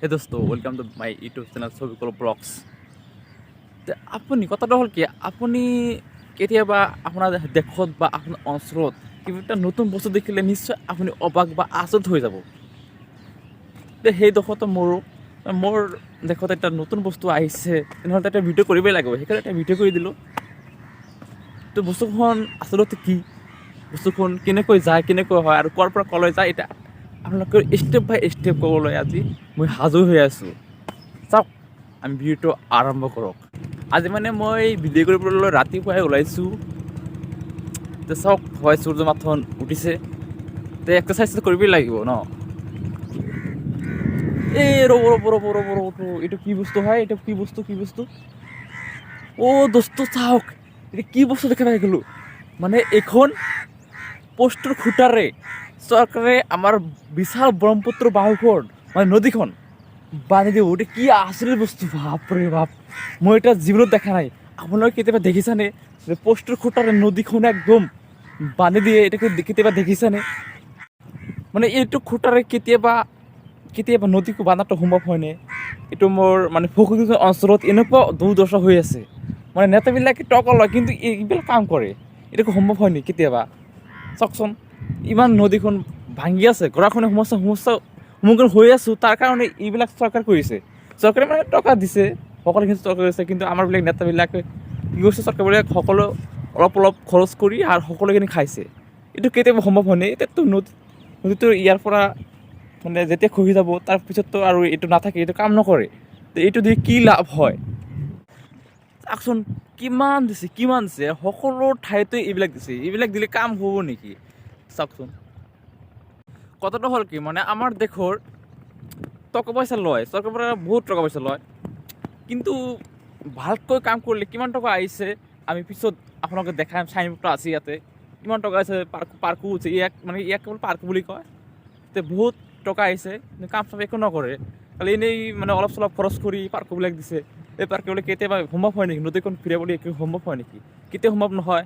হে দোস্ত welcome to my YouTube channel ছবিকল blogs. আপুনি কথাটো হ'ল কি, আপুনি কেতিয়াবা আপোনাৰ দেশত বা আপোনাৰ অঞ্চলত কিবা এটা নতুন বস্তু দেখিলে নিশ্চয় আপুনি অবাক বা আচৰিত হৈ যাব। সেই দোষতো মোৰ দেশত এটা নতুন বস্তু আহিছে, তেনেহ'লে এটা ভিডিঅ' কৰিবই লাগিব। সেইকাৰণে এটা ভিডিঅ' কৰি দিলোঁ। তো বস্তুখন আচলতে কি, বস্তুখন কেনেকৈ যায়, কেনেকৈ হয় আৰু ক'ৰ পৰা ক'লৈ যায়, এতিয়া আপোনালোকে ষ্টেপ বাই ষ্টেপ ক'বলৈ আজি মই সাজু হৈ আছোঁ। চাওক, আমি ভিডিঅ'টো আৰম্ভ কৰক। আজি মানে মই ভিডিঅ' কৰিবলৈ ৰাতিপুৱাই ওলাইছোঁ। তো চাওক, হয় সূৰ্য মাথন উঠিছে, তো এক্সাৰচাইজ কৰিবই লাগিব ন। এই ৰ'ব, এইটো কি বস্তু হয়, এইটো কি বস্তু অ' দোস্ত চাওক, এটা কি বস্তু দেখা পাই গ'লো। মানে এইখন পোষ্টৰ খুটাৰে চৰকাৰে আমাৰ বিশাল ব্ৰহ্মপুত্ৰ বাহুখন মানে নদীখন বান্ধি দিব। এইটো কি আচৰিত বস্তু, বাপৰে বাপ। মই এটা জীৱনত দেখা নাই। আপোনালোকে কেতিয়াবা দেখিছানে যে পোষ্টৰ খুটাৰে নদীখন একদম বান্ধি দিয়ে? এটাকে কেতিয়াবা দেখিছানে? মানে এইটো খুটাৰে কেতিয়াবা নদীকো বান্ধাটো সম্ভৱ হয়নে? এইটো মোৰ মানে ভৌগোলিক অঞ্চলত এনেকুৱা দুৰ্দশা হৈ আছে। মানে নেতাবিলাকে টকা লয় কিন্তু এইবিলাক কাম কৰে। এইটো সম্ভৱ হয় নেকি কেতিয়াবা? চাওকচোন, ইমান নদীখন ভাঙি আছে, গৰাখহনীয়া সমস্যা সন্মুখীন হৈ আছোঁ। তাৰ কাৰণে এইবিলাক চৰকাৰ কৰিছে। চৰকাৰে মানে টকা দিছে, সকলোখিনি চৰকাৰ কৰিছে, কিন্তু আমাৰবিলাক নেতাবিলাকে কি কৰিছে, চৰকাৰবিলাক সকলো অলপ অলপ খৰচ কৰি আৰু সকলোখিনি খাইছে। এইটো কেতিয়াবা সম্ভৱ হয়নে? এতিয়াতো নদীটো ইয়াৰ পৰা মানে যেতিয়া খহি যাব, তাৰ পিছততো আৰু এইটো নাথাকে, এইটো কাম নকৰে। তো এইটো দি কি লাভ হয়? চাওকচোন, কিমান দিছে, সকলো ঠাইতে এইবিলাক দিছে। এইবিলাক দিলে কাম হ'ব নেকি? চাওকচোন, কথাটো হ'ল কি, মানে আমাৰ দেশৰ টকা পইচা লয়, চৰকাৰৰ পৰা বহুত টকা পইচা লয়, কিন্তু ভালকৈ কাম কৰিলে কিমান টকা আহিছে আমি পিছত আপোনালোকে দেখাম। চাইনবোৰ্ডটো আছে ইয়াতে, কিমান টকা আছে। পাৰ্কো হৈছে, ইয়াক কেৱল পাৰ্ক বুলি কয়। তে বহুত টকা আহিছে, কিন্তু কাম চাম একো নকৰে। খালি এনেই মানে অলপ চলপ খৰচ কৰি পাৰ্কবিলাক দিছে। এই পাৰ্কবিলাক কেতিয়াবা সম্ভৱ হয় নেকি? নদীখন ফিৰাবলৈ একো সম্ভৱ হয় নেকি? কেতিয়াও সম্ভৱ নহয়।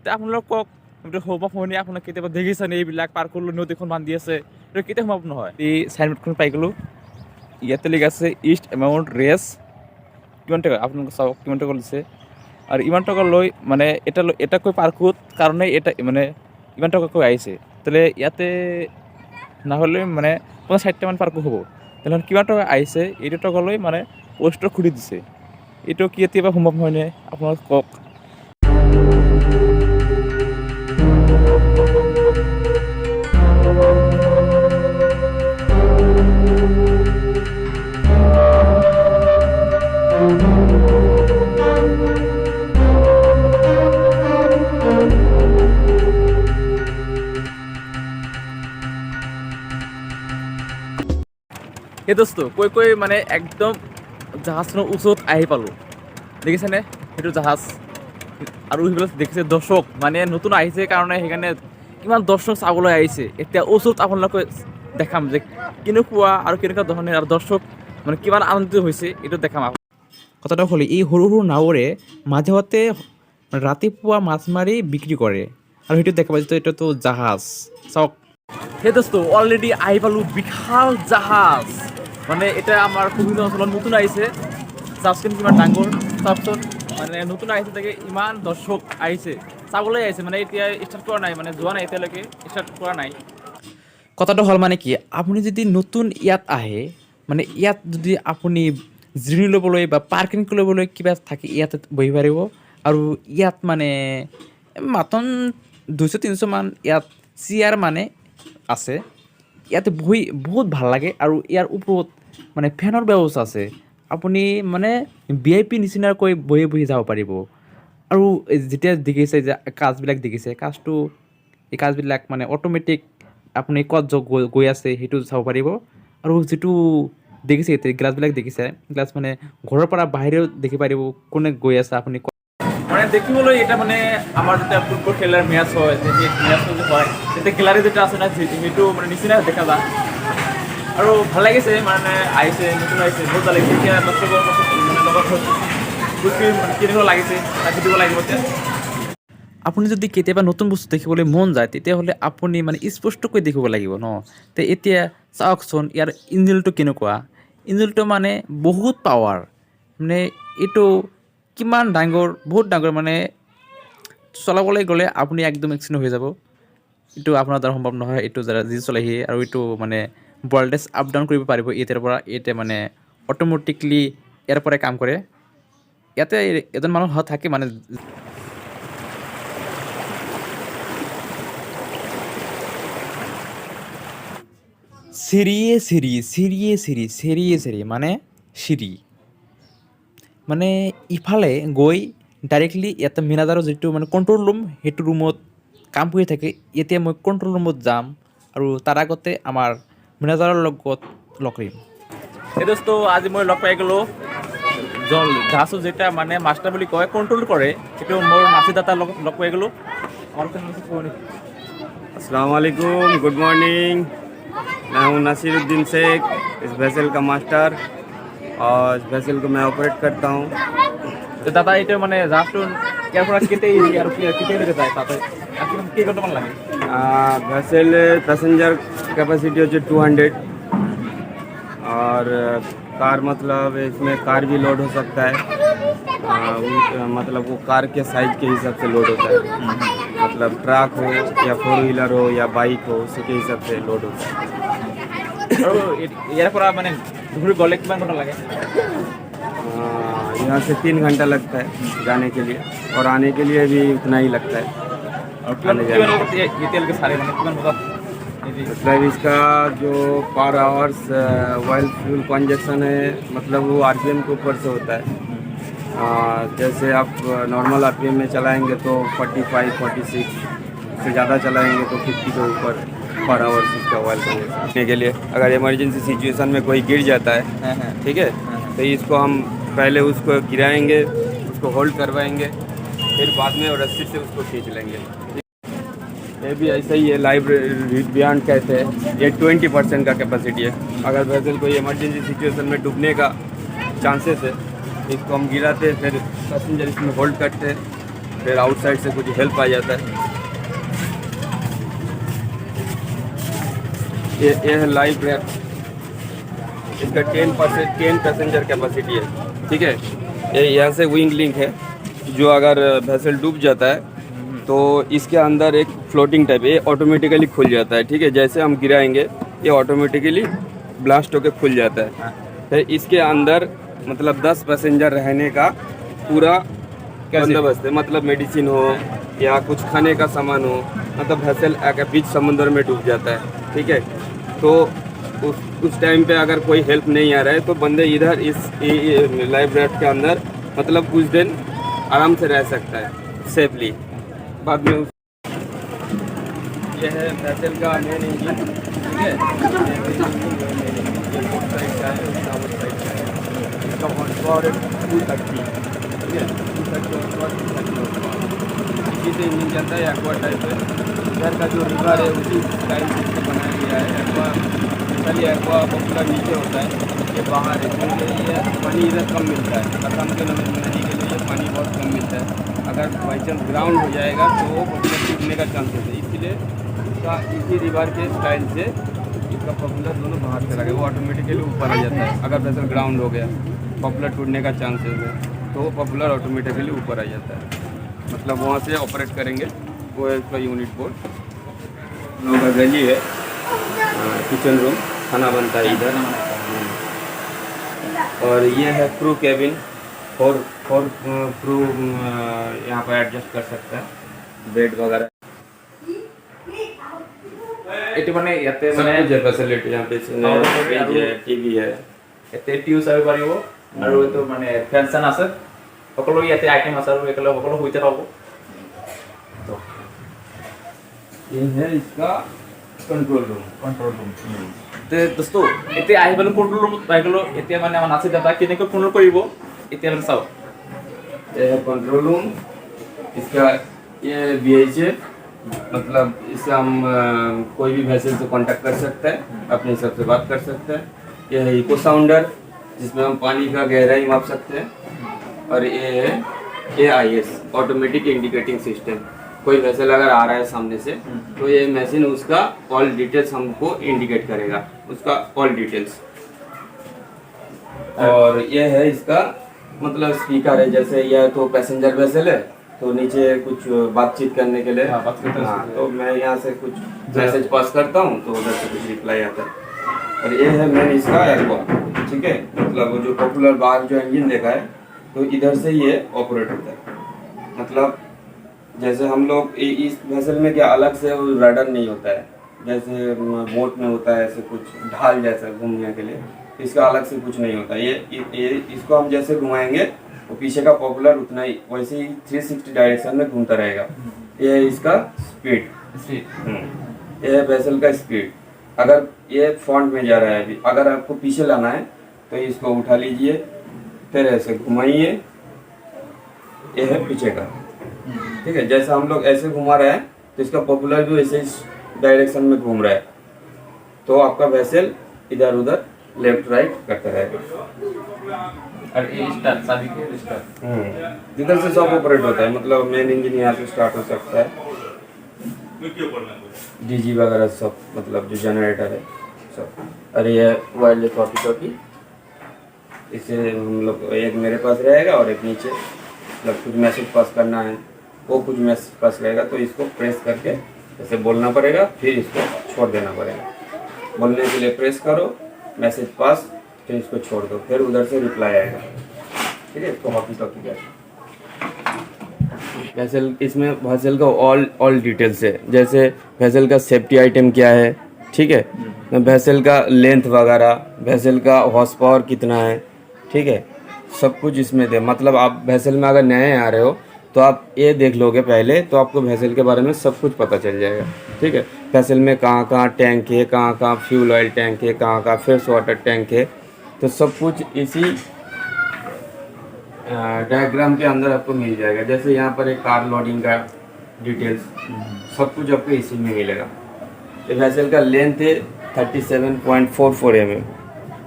তে আপোনালোক কওক, এইটো সম্ভৱ হয় নে? আপোনাক কেতিয়াবা দেখিছেনে এইবিলাক পাৰ্কলৈ নদীখন বান্ধি আছে? এইটো কেতিয়াও সম্ভৱ নহয়। এই চাইনবোৰ্ডখন পাই গ'লোঁ, ইয়াতে লিখা আছে ইষ্ট এমাউণ্ট ৰেছ, কিমান টকা আপোনালোকে চাওক, কিমান টকা লৈছে। আৰু ইমান টকা লৈ মানে এটাকৈ পাৰ্কত কাৰণে এটা মানে ইমান টকাকৈ আহিছে। তেতিয়াহ'লে ইয়াতে নহ'লে মানে 50-60টামান পাৰ্কো হ'ব। তেনেহ'লে কিমান টকা আহিছে? এইটো টকা লৈ মানে প'ষ্টাৰ খুলি দিছে। এইটো কেতিয়াবা সম্ভৱ হয়নে? আপোনালোকে কওক। সেই দোস্ত কৈ মানে একদম জাহাজখনৰ ওচৰত আহি পালোঁ। দেখিছেনে সেইটো জাহাজ? আৰু সেইবিলাক দেখিছে দৰ্শক, মানে নতুন আহিছে কাৰণে সেইকাৰণে কিমান দৰ্শক চাবলৈ আহিছে। এতিয়া ওচৰত আপোনালোকে দেখাম যে কেনেকুৱা আৰু কেনেকুৱা ধৰণে আৰু দৰ্শক মানে কিমান আনন্দিত হৈছে, এইটো দেখাম। কথাটো হ'ল, এই সৰু সৰু নাৱেৰে মাজে ৰাতিপুৱা মাছ মাৰি বিক্ৰী কৰে, আৰু সেইটো দেখা পাইছোঁ এইটোতো জাহাজ। চাওক, সেই দোস্ত অলৰেডি আহি পালোঁ বিশাল জাহাজ। মানে এটা আমাৰ বিভিন্ন অঞ্চলত নতুন আহিছে। জাহাজখন কিমান ডাঙৰ চাওকচোন। মানে নতুন আহিছে, তাকে ইমান দৰ্শক আহিছে, চাবলৈ আহিছে। মানে এতিয়া ষ্টাৰ্ট কৰা নাই, মানে যোৱা নাই এতিয়ালৈকে, ষ্টাৰ্ট কৰা নাই। কথাটো হ'ল মানে কি, আপুনি যদি নতুন ইয়াত আহে, মানে ইয়াত যদি আপুনি জিৰণি ল'বলৈ বা পাৰ্কিং কৰিবলৈ কিবা থাকে, ইয়াতে বহিব পাৰিব। আৰু ইয়াত মানে মাত্ৰ 200-300 মান ইয়াত চেয়াৰ মানে আছে। ইয়াতে বহি বহুত ভাল লাগে। আৰু ইয়াৰ ওপৰত মানে ফেনৰ ব্যৱস্থা আছে। আপুনি মানে VIP নিচিনাকৈ বহি যাব পাৰিব। আৰু যেতিয়া দেখিছে যে কাঁচবিলাক দেখিছে, এই কাঁচবিলাক মানে অট'মেটিক, আপুনি ক'ত গৈ আছে সেইটো চাব পাৰিব। আৰু যিটো দেখিছে এতিয়া গ্লাছবিলাক দেখিছে, গ্লাছ মানে ঘৰৰ পৰা বাহিৰেও দেখি পাৰিব কোনে গৈ আছে, আপুনি মানে দেখিবলৈ। এটা মানে আমাৰ যেতিয়া ফুটবল খেলাৰ মেচ হয়, সেই মেচটো যে হয়, তেতিয়া গেলাৰী যেটা আছে না, সেইটো মানে নিচিনা দেখা যায়। আৰু ভাল লাগিছে, মানে আহিছে, নতুন আহিছে, বহুত ভাল লাগিছে। এতিয়া মানে লগত মানে কেনেকুৱা লাগিছে তাক দিব লাগিব। এতিয়া আপুনি যদি কেতিয়াবা নতুন বস্তু দেখিবলৈ মন যায়, তেতিয়াহ'লে আপুনি মানে স্পষ্টকৈ দেখিব লাগিব ন। তে এতিয়া চাওকচোন, ইয়াৰ ইঞ্জিনটো কেনেকুৱা, ইঞ্জিনটো মানে বহুত পাৱাৰ, মানে এইটো কিমান ডাঙৰ, বহুত ডাঙৰ, মানে চলাবলৈ গ'লে আপুনি একদম এক্সিডেণ্ট হৈ যাব। এইটো আপোনাৰ দ্বাৰা সম্ভৱ নহয়, এইটো যি চলাইহি, আৰু এইটো মানে ভল্টেজ আপ ডাউন কৰিব পাৰিব ইয়াৰ পৰা, ইয়াতে মানে অট'মেটিকলি ইয়াৰ পৰাই কাম কৰে। ইয়াতে এজন মানুহ থাকে মানে চিৰিয়ে মানে চিৰি, মানে ইফালে গৈ ডাইৰেক্টলি ইয়াতে মেনেজাৰৰ যিটো মানে কণ্ট্ৰল ৰুম, সেইটো ৰুমত কাম কৰি থাকে। এতিয়া মই কণ্ট্ৰল ৰুমত যাম আৰু তাৰ আগতে আমাৰ মেনেজাৰৰ লগত লগ কৰিম। এই দোস্ত, আজি মই লগ পাই গ'লোঁ জাহাজটো যেটা মানে মাষ্টাৰ বুলি কয়, কণ্ট্ৰল কৰে, সেইটো মোৰ নাছিৰ দাদাৰ লগত লগ পাই গ'লোঁ। अस्सलाम वालेकुम, गुड मॉर्निंग। मैं हूं नसीरुद्दीन शेख, इस वेसल का मास्टर, और इस वेसल को मैं ऑपरेट करता हूं। তো দাদা, এইটো মানে জাহাজটো ইয়াৰ পৰা কেতিয়া আৰু কেতিয়ালৈকে যায়, তাতে কেইঘণ্টামান লাগে? वेसल पैसेंजर कैपेसिटी हो 200, और कार मतलब इसमें कार भी लोड हो सकता है। मतलब वो कार के साइज के हिसाब से लोड होता है, मतलब ट्रक हो या 4 व्हीलर हो या बाइक हो, उसी के हिसाब से लोड होता है। আৰু ইয়াৰ পৰা মানে ঘূৰি গ'লে কিমান ঘণ্টা লাগে? यहाँ से 3 घंटा लगता है जाने के लिए, और आने के लिए भी उतना ही लगता है। আৰু এতিয়ালৈকে চাৰে মানে কিমান বজাত? मतलब इसका जो पर आवर्स ऑयल फ्यूल कंजप्शन है, मतलब वो आरपीएम के ऊपर से होता है। जैसे आप नॉर्मल आरपीएम में चलाएंगे तो 45, 46 से ज़्यादा चलाएंगे तो 50 के ऊपर पर आवर्स इसका ऑयल कंजप्शन के लिए। अगर इमरजेंसी सिचुएशन में कोई गिर जाता है, ठीक है, तो इसको हम पहले उसको गिराएंगे, उसको होल्ड करवाएंगे, फिर बाद में रस्सी से उसको खींच लेंगे। ये भी ऐसा ही है, लाइव रिबियांड कहते हैं। ये 20% का कैपेसिटी है। अगर वेसल कोई इमरजेंसी सिचुएशन में डूबने का चांसेस है, इसको हम गिराते हैं, फिर पैसेंजर इसमें होल्ड करते हैं, फिर आउटसाइड से कुछ हेल्प आ जाता है। ये है लाइव रैप, इसका 10 पैसेंजर कैपेसिटी है, ठीक है। ये यहाँ से विंग लिंक है, जो अगर वेसल डूब जाता है तो इसके अंदर एक फ्लोटिंग टाइप, ये ऑटोमेटिकली खुल जाता है, ठीक है। जैसे हम गिराएंगे ये ऑटोमेटिकली ब्लास्ट होकर खुल जाता है। फिर इसके अंदर मतलब 10 पैसेंजर रहने का पूरा बंदोबस्त है, मतलब मेडिसिन हो या कुछ खाने का सामान हो, मतलब वेसल बीच समुद्र में डूब जाता है, ठीक है। तो उस टाइम पे अगर कोई हेल्प नहीं आ रहा है तो बंदे इधर इस लाइफ राफ्ट के अंदर मतलब कुछ दिन आराम से रह सकता है सेफली। बाद में यह है वेसल का मेन इंजन, ठीक है। इसका हॉर्स पावर 230, ठीक है, 230 इसी से इंजन चलता है। एक्वा टाइप है, इधर का जो रिवर है उसी टाइप से बनाया गया है। एक्वा खाली एक्वा पॉपुलर नीचे होता है, ये बाहर है, क्योंकि ये पानी इधर कम मिलता है। असम के नदी के लिए ये पानी बहुत कम मिलता है। अगर बाई चांस ग्राउंड हो जाएगा तो वो पॉपुलर टूटने का चांसेस है, इसलिए इसका इसी रिवर के स्टाइल से इसका पॉपुलर दोनों बाहर चला गया, वो ऑटोमेटिकली ऊपर आ जाता है। अगर वेसल ग्राउंड हो गया, पॉपुलर टूटने का चांसेस है, तो वो पॉपुलर ऑटोमेटिकली ऊपर आ जाता है। मतलब वहाँ से ऑपरेट करेंगे, वो है इसका यूनिट बोर्ड। लोगों का गली है, किचन रूम, खाना बनता है इधर। और ये है क्रू कैबिन, फोर क्रू यहाँ पर एडजस्ट कर सकता है, बेड वगैरह। এইটো মানে ইয়াতে মানে फैसिलिटी यहाँ पे फ्रिज है, टीवी है, ইয়াতে টিউ চাব পাৰিব, আৰু এইটো মানে ফেন চেন আছে, সকলো ইয়াতে আইটেম আছে, আৰু একেলগে সকলো সুবিধা পাব। ये है इसका कंट्रोल रूम। তে দোস্ত, এতিয়া আহি পেলাই কণ্ট্ৰল ৰুমত আহি গ'লো। এতিয়া মানে আমাৰ নাচি দাদা কেনেকৈ কণ্ট্ৰল কৰিব এতিয়া মানে চাওক। ये है कंट्रोल रूम, इसका ये VHF, मतलब इससे हम कोई भी वेसल से कांटेक्ट कर सकते हैं, अपने हिसाब से बात कर सकते हैं। ये है इको साउंडर, जिसमें हम पानी का गहराई माप सकते हैं। और ये है AIS, ऑटोमेटिक इंडिकेटिंग सिस्टम। कोई वेसल अगर आ रहा है सामने से तो ये मशीन उसका ऑल डिटेल्स हमको इंडिकेट करेगा, उसका ऑल डिटेल्स। और ये है इसका मतलब स्पीकर है, जैसे यह तो पैसेंजर वेसल है तो नीचे कुछ बातचीत करने के लिए, हाँ, बात करते हैं। हाँ, तो मैं यहाँ से कुछ मैसेज पास करता हूँ तो उधर से कुछ रिप्लाई आता है। और ये है मेन इसका एयरकॉन, ठीक है, मतलब वो जो पॉपुलर बाहर जो इंजन देखा है तो इधर से ये ऑपरेट होता है। मतलब जैसे हम लोग इस वेसल में क्या अलग से रडर नहीं होता है, जैसे बोट में होता है ऐसे कुछ ढाल जैसा घूमने के लिए, इसका अलग से कुछ नहीं होता। ये इसको हम जैसे घुमाएंगे तो पीछे का पॉपुलर उतना ही वैसे ही 360 डायरेक्शन में घूमता रहेगा। ये है इसका स्पीड, ये है वेसल का स्पीड। अगर ये फ्रंट में जा रहा है अभी, अगर आपको पीछे लाना है तो इसको उठा लीजिए, फिर ऐसे घुमाइए, ये है पीछे का, ठीक है। जैसा हम लोग ऐसे घुमा रहे हैं तो इसका पॉपुलर भी वैसे ही डायरेक्शन में घूम रहा है, तो आपका वेसल इधर उधर लेफ्ट राइट करता रहेगा। और ये स्टार्ट सभी के स्टार्ट जिधर से सब ऑपरेट होता है, मतलब मेन इंजन यहाँ से स्टार्ट हो सकता है, डीजी वगैरह सब, मतलब जो जनरेटर है सब। और ये वायरलेस वॉकी टॉकी, इसे हम लोग एक मेरे पास रहेगा और एक नीचे, मतलब कुछ मैसेज पास करना है वो कुछ मैसेज पास रहेगा तो इसको प्रेस करके ऐसे बोलना पड़ेगा, फिर इसको छोड़ देना पड़ेगा। बोलने के लिए प्रेस करो, मैसेज पास, फिर इसको छोड़ दो, फिर उधर से रिप्लाई आएगा, ठीक है। इसको वॉकी टॉकी कहते हैं। वेसल, इसमें वेसल का ऑल डिटेल्स है, जैसे वेसल का सेफ्टी आइटम क्या है, ठीक है, वेसल का लेंथ वगैरह, वेसल का हॉर्स पावर कितना है, ठीक है, सब कुछ इसमें दे। मतलब आप वेसल में अगर नए आ रहे हो तो आप ये देख लोगे पहले, तो आपको वेसल के बारे में सब कुछ पता चल जाएगा, ठीक है। वेसल में कहाँ कहाँ टैंक है, कहाँ कहाँ फ्यूल ऑयल टैंक है, कहाँ कहाँ फ्रेश वाटर टैंक है, तो सब कुछ इसी डायग्राम के अंदर आपको मिल जाएगा। जैसे यहाँ पर एक कार लोडिंग का डिटेल्स, सब कुछ आपको इसी में मिलेगा। ये वेसल का लेंथ है 37.44 mm,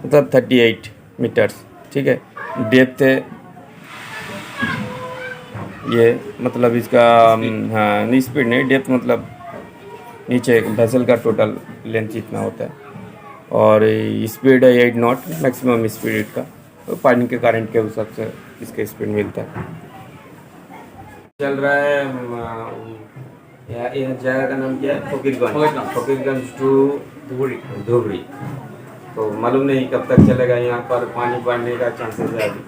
मतलब 38 मीटर्स, ठीक है। डेप्थ है ये, मतलब इसका हाँ स्पीड नहीं, डेप्थ मतलब नीचे वेसल का टोटल लेंथ जितना होता है। और स्पीड है 8 नॉट, मैक्सिमम स्पीड का, तो पानी के करंट के हिसाब से इसका स्पीड मिलता है। चल रहा है यह जगह का नाम क्या है, फकीरगंज टू धुबरी। तो मालूम नहीं कब तक चलेगा, यहाँ पर पानी बढ़ने का चांसेस है अभी,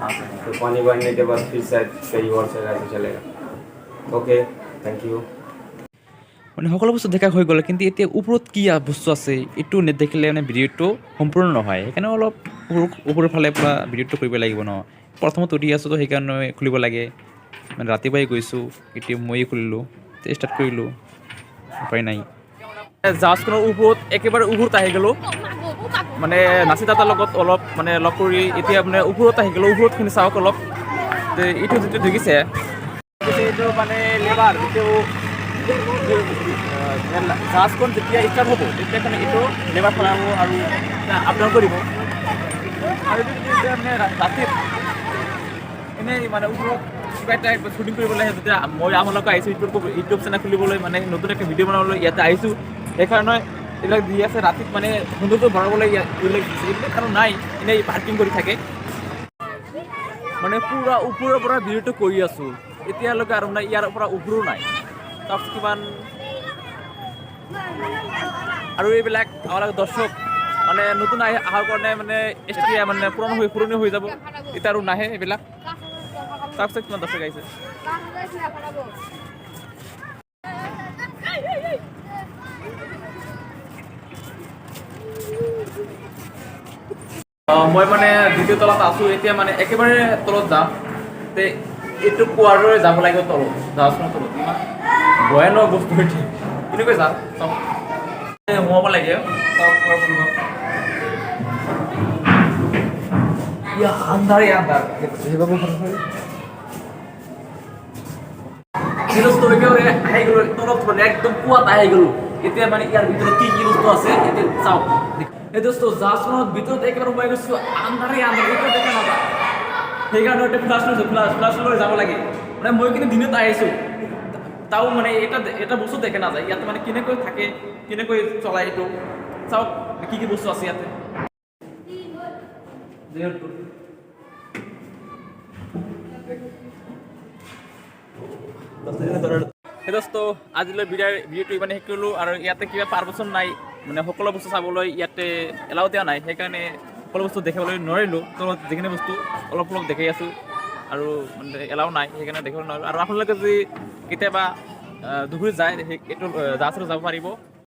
तो पानी बढ़ने के बाद फिर शायद कई और जगह से चलेगा। Okay, thank you. মানে সকলো বস্তু দেখা হৈ গ'ল, কিন্তু এতিয়া ওপৰত কি বস্তু আছে এইটো নেদেখিলে মানে ভিডিঅ'টো সম্পূৰ্ণ নহয়। সেইকাৰণে অলপ ওপৰৰ ফালে পৰা ভিডিঅ'টো কৰিব লাগিব ন। প্ৰথমত উঠি আছোঁ তো সেইকাৰণে খুলিব লাগে, মানে ৰাতিপুৱাই গৈছোঁ, এতিয়া ময়ে খুলিলোঁ, ষ্টাৰ্ট কৰিলোঁ, উপায় নাই। জাহাজখনৰ ওপৰত একেবাৰে ওপৰত আহি গ'লোঁ, মানে নাচি দাদাৰ লগত অলপ মানে লগ কৰি এতিয়া মানে ওপৰত আহি গ'লোঁ। ওপৰতখিনি চাওক অলপ, এইটো যিটো দেখিছে এইটো মানে লেবাৰ, যিটো জাহাজখন যেতিয়া ষ্টাৰ্ট হ'ব তেতিয়া মানে এইটো লেবাৰ চলাব আৰু আপ ডাউন কৰিব। আৰু মানে ৰাতিত এনেই মানে ওপৰত কিবা এটা শ্বুটিং কৰিবলৈ আহে, তেতিয়া মই আপোনালোকে আহিছোঁ ইউটিউব চেনেল খুলিবলৈ, মানে নতুন একটা ভিডিঅ' বনাবলৈ ইয়াতে আহিছোঁ। সেইকাৰণে এইবিলাক দি আছে ৰাতিত মানে সৌন্দৰ্য বঢ়াবলৈ এইবিলাক কাৰণ নাই, এনেই পাৰ্কিং কৰি থাকে। মানে পুৰা ওপৰৰ পৰা ভিডিঅ'টো কৰি আছোঁ এতিয়ালৈকে, আৰু নাই ইয়াৰ পৰা ওপৰো নাই। তাৰপিছত কিমান আৰু এইবিলাক আমাৰ দৰ্শক মানে নতুন অহাৰ কাৰণে মানে এতিয়া মানে পুৰণি হৈ যাব, এতিয়া আৰু নাহে এইবিলাক। তাৰপিছত কিমান দৰ্শক আহিছে। মই মানে দ্বিতীয় তলত আছোঁ, এতিয়া মানে একেবাৰে তলত যাম। তে এইটো কোৱাৰলৈ যাব লাগিব তলত, জাহাজখনৰ তলত। ইমান ভয়ানক বস্তু এইটো, কেনেকৈ যাম চব সোমাব লাগে। আন্ধাৰ একেবাৰে আহি গ'লো তলত, মানে একদম পুৱাত আহি গ'লো। এতিয়া মানে ইয়াৰ ভিতৰত কি কি বস্তু আছে এতিয়া চাওক। এই দোস্ত জাহাজখনৰ ভিতৰত একেবাৰে সোমাই গৈছোঁ, আন্ধাৰ একো দেখা নাপায়। সেইকাৰণে এটা ফ্লাছ লৈ যাব লাগে। মানে মই কিন্তু দিনত আহিছোঁ, তাও মানে এটা বস্তু দেখে নাযায় ইয়াতে, মানে কেনেকৈ থাকে, কেনেকৈ চলায় এইটো চাওক কি কি বস্তু আছে ইয়াতে। সেই দোস্ত আজিলৈ ভিডিঅ'টো ইমানে শেষ কৰিলোঁ আৰু ইয়াতে কিবা পাৰ্মিশ্যন নাই মানে সকলো বস্তু চাবলৈ ইয়াতে এলাও দিয়া নাই সেইকাৰণে সকলো বস্তু দেখিবলৈ নোৱাৰিলোঁ তো যিখিনি বস্তু অলপ অলপ দেখাই আছোঁ আৰু মানে এলাও নাই সেইকাৰণে দেখিবলৈ নোৱাৰিলোঁ আৰু আপোনালোকে যদি কেতিয়াবা ধুবুৰী যায় এইটো জাহাজত যাব পাৰিব